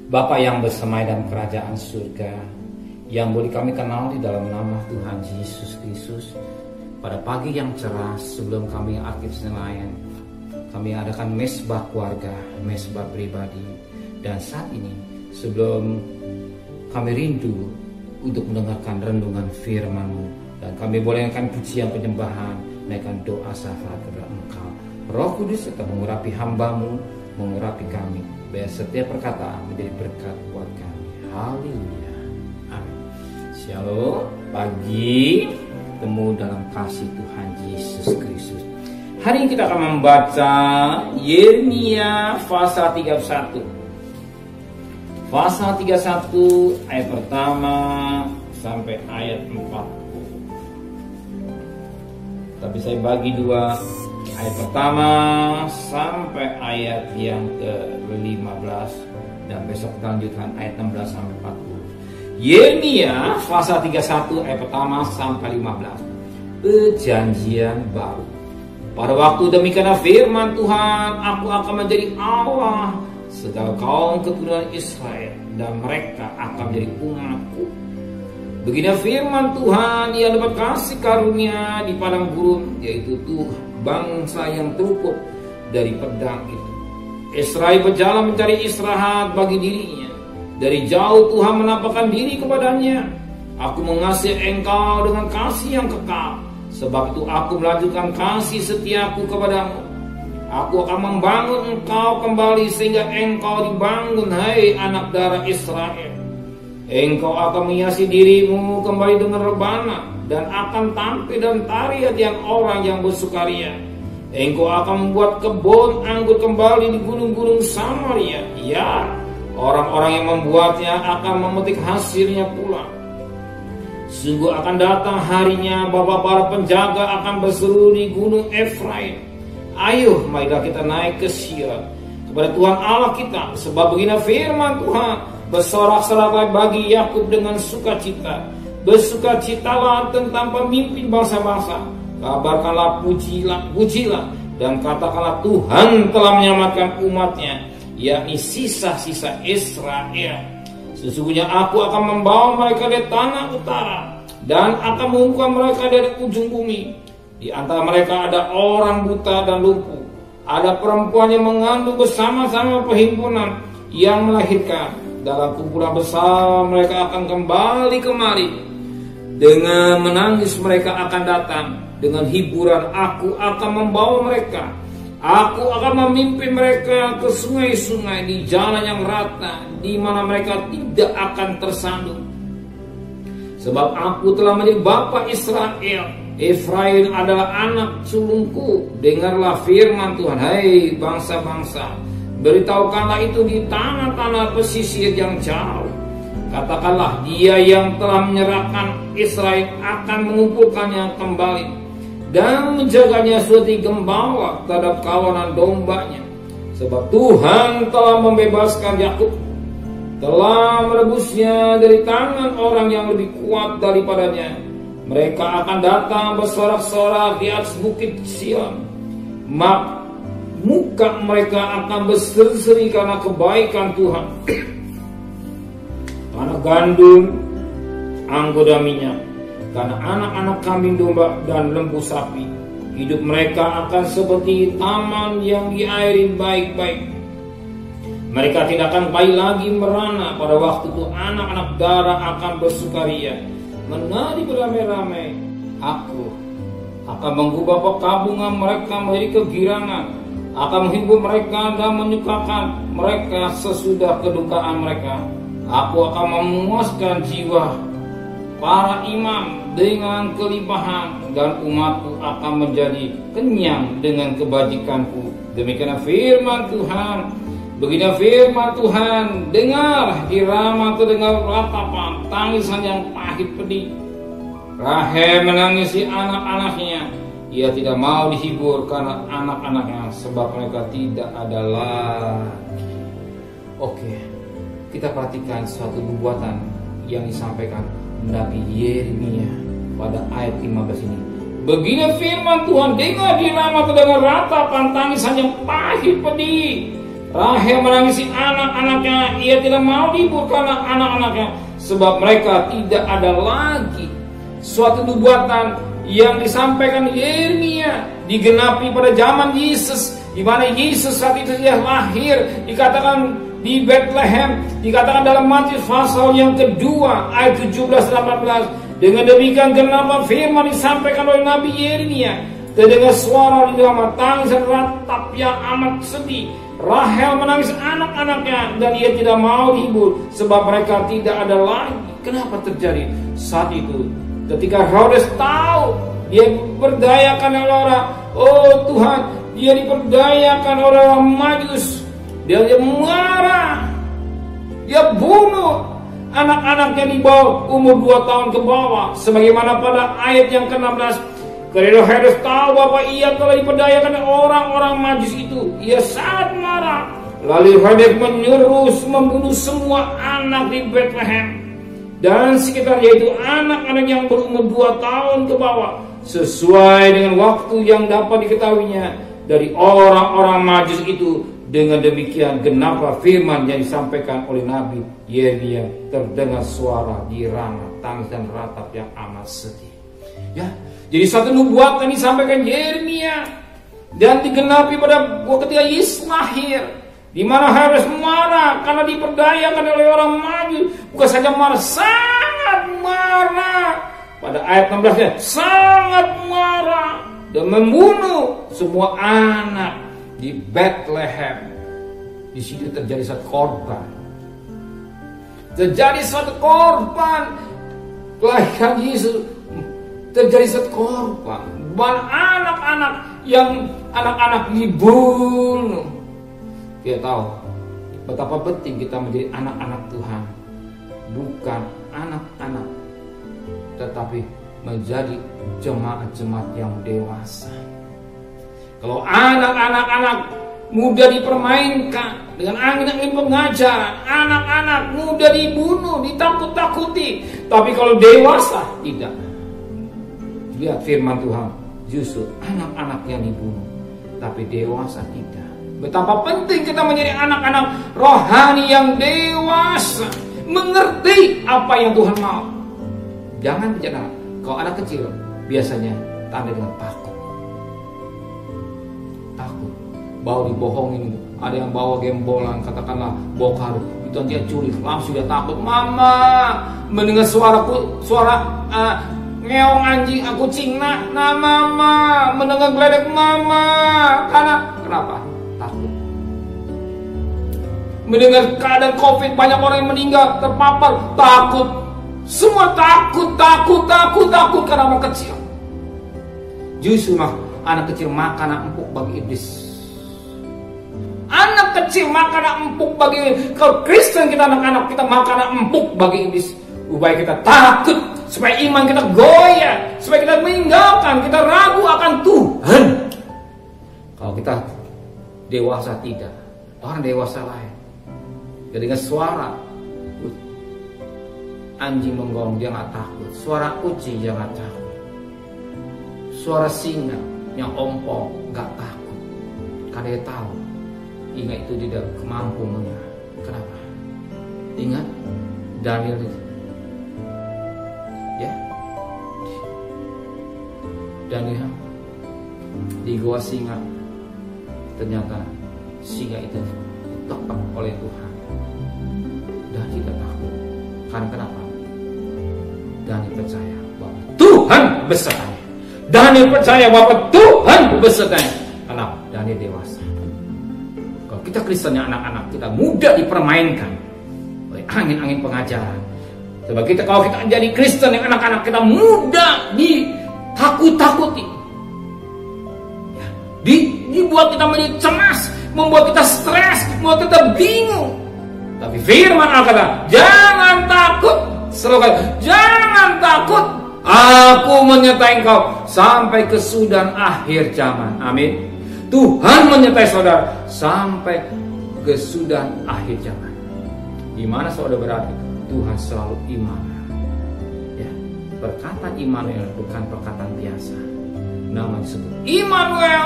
Bapa yang bersemai dalam kerajaan surga, yang boleh kami kenal di dalam nama Tuhan Yesus Kristus, pada pagi yang cerah sebelum kami aktif Senayan, kami adakan mesbah keluarga, mesbah pribadi. Dan saat ini sebelum kami rindu untuk mendengarkan renungan firman-Mu, dan kami boleh naikkan pujian penyembahan, naikkan doa syafaat kepada Engkau. Roh Kudus tetap mengurapi hamba-Mu, mengurapi kami, biar setiap perkataan menjadi berkat buat kami. Haleluya. Amin. Shalom. Pagi temu dalam kasih Tuhan Yesus Kristus. Hari ini kita akan membaca Yeremia pasal 31. Pasal 31 ayat pertama sampai ayat 40. Tapi saya bagi dua, ayat pertama sampai ayat yang ke-15, dan besok kita lanjutkan ayat 16 sampai 40. Yeremia pasal 31 ayat pertama sampai 15. Perjanjian baru. Pada waktu demikian firman Tuhan, aku akan menjadi Allah segala kaum keturunan Israel, dan mereka akan menjadi umatku. Begini firman Tuhan yang dapat kasih karunia di padang gurun, yaitu Tuhan bangsa yang terluput dari pedang itu. Israel berjalan mencari istirahat bagi dirinya. Dari jauh Tuhan menampakkan diri kepadanya. Aku mengasihi engkau dengan kasih yang kekal, sebab itu aku melanjutkan kasih setiaku kepadamu. Aku akan membangun engkau kembali sehingga engkau dibangun, hai anak darah Israel. Engkau akan menghiasi dirimu kembali dengan rebana, dan akan tampil dan tarian orang yang bersukaria. Engkau akan membuat kebun anggur kembali di gunung-gunung Samaria. Ya, orang-orang yang membuatnya akan memetik hasilnya pula. Sungguh akan datang harinya bahwa para penjaga akan berseru di gunung Efraim. Ayo, marilah kita naik ke Sion, kepada Tuhan Allah kita, sebab begini firman Tuhan, bersorak-soraklah bagi Yakub dengan sukacita, bersukacitalah tentang pemimpin bangsa-bangsa. Kabarkanlah, pujilah, dan katakanlah Tuhan telah menyelamatkan umatnya, yakni sisa-sisa Israel. Sesungguhnya aku akan membawa mereka dari tanah utara, dan akan mengumpulkan mereka dari ujung bumi. Di antara mereka ada orang buta dan lumpuh, ada perempuan yang mengandung bersama-sama perhimpunan yang melahirkan. Dalam kumpulan besar mereka akan kembali kemari. Dengan menangis mereka akan datang, dengan hiburan aku akan membawa mereka. Aku akan memimpin mereka ke sungai-sungai di jalan yang rata, di mana mereka tidak akan tersandung. Sebab aku telah menjadi bapa Israel. Efraim adalah anak sulungku. Dengarlah firman Tuhan, hai bangsa-bangsa. Beritahukanlah itu di tanah-tanah pesisir yang jauh. Katakanlah, dia yang telah menyerahkan Israel akan mengumpulkannya kembali, dan menjaganya seperti gembala terhadap kawanan dombanya. Sebab Tuhan telah membebaskan Yakub, telah merebusnya dari tangan orang yang lebih kuat daripadanya. Mereka akan datang bersorak-sorak di atas bukit Sion. Muka mereka akan berseri-seri karena kebaikan Tuhan. Karena gandum, anggur dan minyak, karena anak-anak kambing domba dan lembu sapi. Hidup mereka akan seperti taman yang diairi baik-baik. Mereka tidak akan baik lagi merana. Pada waktu itu anak-anak darah akan bersukaria, menari beramai-ramai. Aku akan mengubah perkabungan mereka menjadi kegirangan, akan menghibur mereka dan menyukakan mereka sesudah kedukaan mereka. Aku akan memuaskan jiwa para imam dengan kelimpahan, dan umatku akan menjadi kenyang dengan kebajikanku. Demikian firman Tuhan. Begini firman Tuhan, dengar di Rama terdengar ratapan tangisan yang pahit pedih. Rahel menangisi anak-anaknya. Ia tidak mau dihibur karena anak-anaknya, sebab mereka tidak ada lagi. Oke, kita perhatikan suatu nubuatan yang disampaikan Nabi Yeremia pada ayat 15 ini. Begini firman Tuhan, dengar di Rama terdengar ratapan tangisan yang pahit pedih. Rahel menangisi anak-anaknya. Ia tidak mau dihibur karena anak-anaknya, sebab mereka tidak ada lagi. Suatu nubuatan yang disampaikan Yeremia digenapi pada zaman Yesus, di mana Yesus saat itu dia lahir, dikatakan di Bethlehem, dikatakan dalam Matius pasal yang kedua ayat 17-18. Dengan demikian genaplah firman disampaikan oleh Nabi Yeremia. Terdengar suara di dalam tangis dan ratap yang amat sedih. Rahel menangis anak-anaknya dan ia tidak mau dihibur sebab mereka tidak ada lagi. Kenapa terjadi saat itu? Ketika Herodes tahu dia diperdayakan oleh orang, oh Tuhan, dia diperdayakan oleh orang Majus, dia marah, dia bunuh anak-anaknya di bawah umur 2 tahun ke bawah, sebagaimana pada ayat yang ke-16. Karena Herodes tahu bahwa ia telah diperdayakan orang-orang Majus itu, ia sangat marah. Lalu Herodes menyuruh membunuh semua anak di Bethlehem dan sekitar, yaitu anak-anak yang berumur 2 tahun ke bawah, sesuai dengan waktu yang dapat diketahuinya dari orang-orang Majus itu. Dengan demikian genaplah firman yang disampaikan oleh Nabi Yeremia. Terdengar suara dirana, tangis dan ratap yang amat sedih. Ya, jadi satu nubuatan disampaikan Yeremia dan digenapi pada ketika Yesus lahir, di mana Herodes marah karena diperdayakan oleh orang Majus. Bukan saja marah, sangat marah. Pada ayat 16-nya sangat marah dan membunuh semua anak di Bethlehem. Di situ terjadi satu korban. Terjadi satu korban kelahiran Yesus. Terjadi satu korban. Anak-anak yang anak-anak dibunuh. Kita tahu betapa penting kita menjadi anak-anak Tuhan. Bukan anak-anak, tetapi menjadi jemaat-jemaat yang dewasa. Kalau anak-anak muda dipermainkan dengan angin-angin pengajaran, anak-anak muda dibunuh, ditakut-takuti. Tapi kalau dewasa tidak. Lihat firman Tuhan, justru anak-anak yang dibunuh, tapi dewasa tidak. Betapa penting kita menjadi anak-anak rohani yang dewasa, mengerti apa yang Tuhan mau. Jangan bicara. Kalau anak kecil biasanya tanda dengan takut. Bawa dibohongin, ada yang bawa gembolan, katakanlah bawa kado, itu dia curi, langsung dia takut. Mama mendengar suara ngeong anjing, kucing, nah mama mendengar geledek mama, karena kenapa? Takut. Mendengar keadaan COVID, banyak orang yang meninggal, terpapar, takut. Semua takut karena anak kecil. Justru anak kecil makanan empuk bagi iblis. Anak kecil makanan empuk bagi, kalau Kristen kita anak-anak kita makanan empuk bagi iblis. Supaya kita takut, supaya iman kita goyah, supaya kita meninggalkan, kita ragu akan Tuhan. Kalau kita dewasa tidak, orang dewasa lain. Kedengar suara anjing menggong dia nggak takut, suara kucing dia nggak takut, suara singa yang ompong nggak takut, karena dia tahu. Ingat itu tidak kemampuannya. Kenapa? Ingat Daniel itu. Ya. Daniel di gua singa. Ternyata singa itu ditopang oleh Tuhan. Dan tidak takut. Karena kenapa? Daniel percaya bahwa Tuhan besertanya. Daniel percaya bahwa Tuhan besertanya. Kenapa? Daniel dewasa. Kita Kristen yang anak-anak kita mudah dipermainkan oleh angin-angin pengajaran. Sebab kalau kita jadi Kristen yang anak-anak kita mudah ditakut-takuti, ya, dibuat kita menjadi cemas, membuat kita stres, membuat kita bingung. Tapi firman Allah kata, jangan takut, selalu kata, jangan takut, aku menyertai engkau sampai kesudahan akhir zaman. Amin. Tuhan menyertai saudara sampai kesudahan akhir zaman. Di mana saudara berada, Tuhan selalu Immanuel. Ya, perkataan Immanuel bukan perkataan biasa. Nama disebut Immanuel,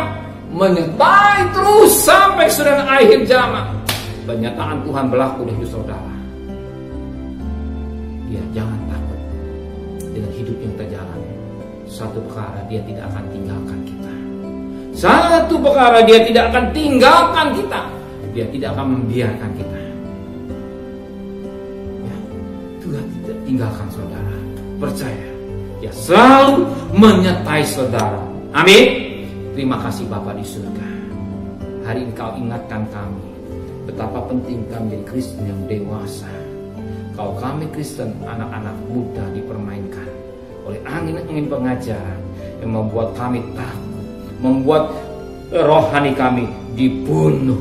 menyertai terus sampai sudah akhir zaman. Penyataan Tuhan berlaku di hidup saudara. Ya, jangan takut dengan hidup yang kita jalani. Satu perkara, Dia tidak akan tinggalkan kita. Satu perkara, Dia tidak akan tinggalkan kita. Dia tidak akan membiarkan kita. Ya, Tuhan tidak tinggalkan saudara. Percaya, Dia selalu menyertai saudara. Amin. Terima kasih Bapa di surga. Hari ini Kau ingatkan kami betapa penting kami menjadi Kristen yang dewasa. Kalau kami Kristen, anak-anak muda dipermainkan oleh angin-angin pengajaran yang membuat kami takut, membuat rohani kami dibunuh,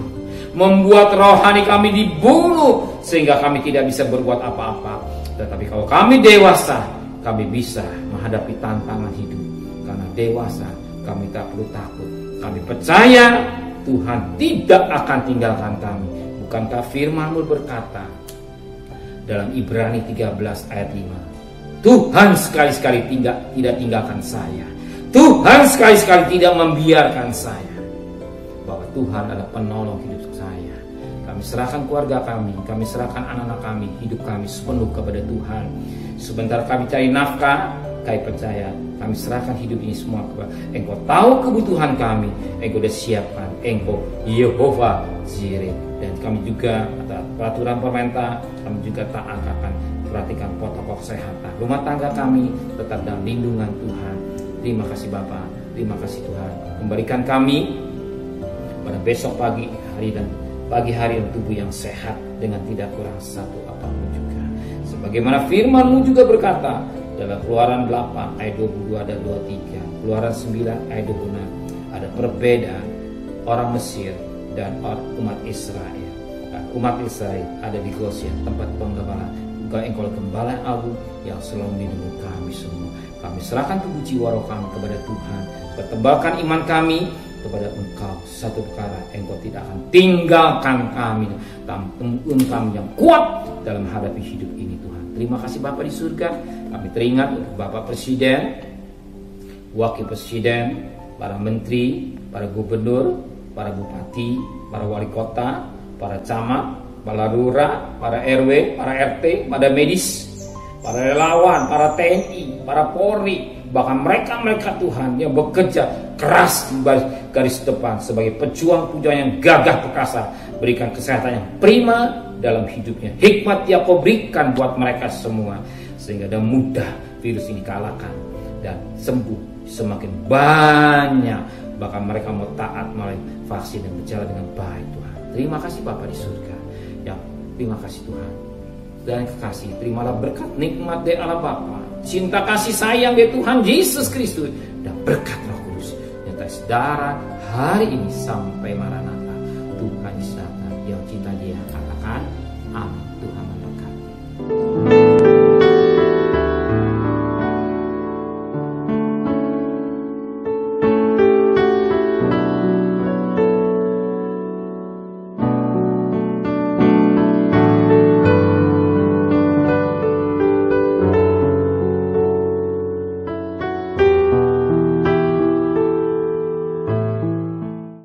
membuat rohani kami dibunuh sehingga kami tidak bisa berbuat apa-apa. Tetapi kalau kami dewasa, kami bisa menghadapi tantangan hidup. Karena dewasa, kami tak perlu takut. Kami percaya Tuhan tidak akan tinggalkan kami. Bukankah firman-Mu berkata dalam Ibrani 13 ayat 5, Tuhan sekali-sekali tidak tinggalkan saya. Tuhan sekali-sekali tidak membiarkan saya. Bahwa Tuhan adalah penolong hidup saya. Kami serahkan keluarga kami serahkan anak-anak kami, hidup kami sepenuh kepada Tuhan. Sebentar kami cari nafkah, kami percaya, kami serahkan hidup ini semua kepada Engkau. Tahu kebutuhan kami, Engkau sudah siapkan. Engkau Yehova Jireh. Dan kami juga atas peraturan pemerintah, kami juga taat akan perhatikan protokol kesehatan. Rumah tangga kami tetap dalam lindungan Tuhan. Terima kasih Bapa, terima kasih Tuhan. Kembalikan kami pada besok pagi hari dan tubuh yang sehat dengan tidak kurang satu apapun juga. Sebagaimana firman-Mu juga berkata dalam Keluaran 8 ayat 22 dan 23, Keluaran 9 ayat 26, ada perbedaan orang Mesir dan umat Israel. Dan umat Israel ada di Goshen, tempat penggembala. Engkau gembala agung yang selalu melindungi kami semua. Kami serahkan tubuh jiwa roh kami kepada Tuhan. Pertebalkan iman kami kepada Engkau. Satu perkara, Engkau tidak akan tinggalkan kami. Tampung kami yang kuat dalam menghadapi hidup ini Tuhan. Terima kasih Bapa di surga. Kami teringat untuk Bapak Presiden, Wakil Presiden, para menteri, para gubernur, para bupati, para wali kota, para camat, para lurah, para RW, para RT, para medis, para relawan, para TNI, para Polri, bahkan mereka Tuhan yang bekerja keras di garis depan sebagai pejuang-pejuang yang gagah perkasa. Berikan kesehatan yang prima dalam hidupnya. Hikmat yang Kau berikan buat mereka semua sehingga dengan mudah virus ini kalahkan dan sembuh semakin banyak. Bahkan mereka mau taat melalui vaksin dan berjalan dengan baik Tuhan. Terima kasih Bapa di surga. Ya, terima kasih Tuhan. Dan kekasih, terimalah berkat nikmat dari Allah Bapa, cinta kasih sayang dari Tuhan Yesus Kristus, dan berkat Roh Kudus nyata saudara hari ini sampai Maranatha. Tuhan Yesus datang, yang cinta Dia katakan amin. Tuhan memberkati.